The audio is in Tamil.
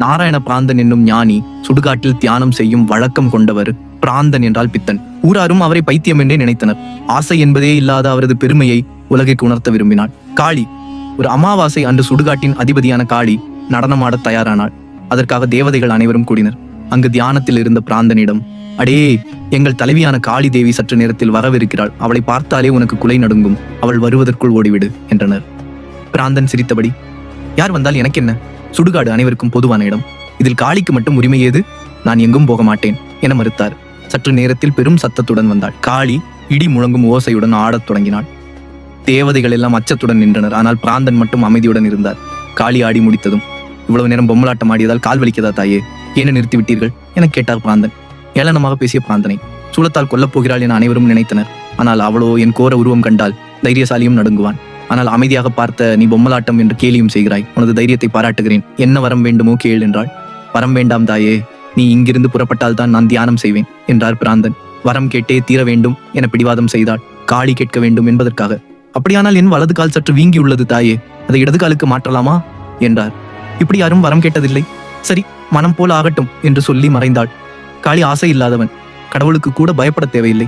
நாராயண பிராந்தன் என்னும் ஞானி சுடுகாட்டில் தியானம் செய்யும் வழக்கம் கொண்டவர். பிராந்தன் என்றால் பித்தன். ஊராரும் அவரை பைத்தியம் என்றே நினைத்தனர். ஆசை என்பதே இல்லாத அவரது பெருமையை உலகிற்கு உணர்த்த விரும்பினாள். காளி. ஒரு அமாவாசை அன்று சுடுகாட்டின் அதிபதியான காளி நடனமாட தயாரானாள். அதற்காக தேவதைகள் அனைவரும் கூடினர். அங்கு தியானத்தில் இருந்த பிராந்தனிடம், அடே, எங்கள் தலைவியான காளி தேவி சற்று நேரத்தில் வரவிருக்கிறாள். அவளை பார்த்தாலே உனக்கு குலை நடுங்கும். அவள் வருவதற்குள் ஓடிவிடு என்றனர். பிராந்தன் சிரித்தபடி, யார் வந்தால் எனக்கு என்ன? சுடுகாடு அனைவருக்கும் பொதுவான இடம். இதில் காளிக்கு மட்டும் உரிமை ஏது? நான் எங்கும் போக மாட்டேன் என மறுத்தார். சற்று நேரத்தில் பெரும் சத்தத்துடன் வந்தாள். காளி இடி முழங்கும் ஓசையுடன் ஆடத் தொடங்கினாள். தேவதைகள் எல்லாம் அச்சத்துடன் நின்றனர். ஆனால் பிராந்தன் மட்டும் அமைதியுடன் இருந்தார். காளி ஆடி முடித்ததும், இவ்வளவு நேரம் பொம்மலாட்டம் ஆடியதால் கால் வலிக்கதா தாயே? ஏன நிறுத்திவிட்டீர்கள் என கேட்டார் பிராந்தன். ஏளனமாக பேசிய பிராந்தனை சூளத்தால் கொல்லப் போகிறாள் என அனைவரும் நினைத்தனர். ஆனால் அவளோ என் கோர உருவம் கண்டால் தைரியசாலியும் நடுங்குவான். ஆனால் அமைதியாக பார்த்த நீ பொம்மலாட்டம் என்று கேலியும் செய்கிறாய். உனது தைரியத்தை பாராட்டுகிறேன். என்ன வரம் வேண்டுமோ கேள் என்றாள். வரம் வேண்டாம் தாயே, நீ இங்கிருந்து புறப்பட்டால் தான் நான் தியானம் செய்வேன் என்றார் பிராந்தன். வரம் கேட்டே தீர வேண்டும் என பிடிவாதம் செய்தாள். காளி கேட்க வேண்டும் என்பதற்காக. அப்படியானால் என் வலது கால் சற்று வீங்கியுள்ளது தாயே, அதை இடது காலுக்கு மாற்றலாமா என்றார். இப்படி யாரும் வரம் கேட்டதில்லை. சரி, மனம் போல ஆகட்டும் என்று சொல்லி மறைந்தாள். காளி ஆசை இல்லாதவன். கடவுளுக்கு கூட பயப்பட தேவையில்லை.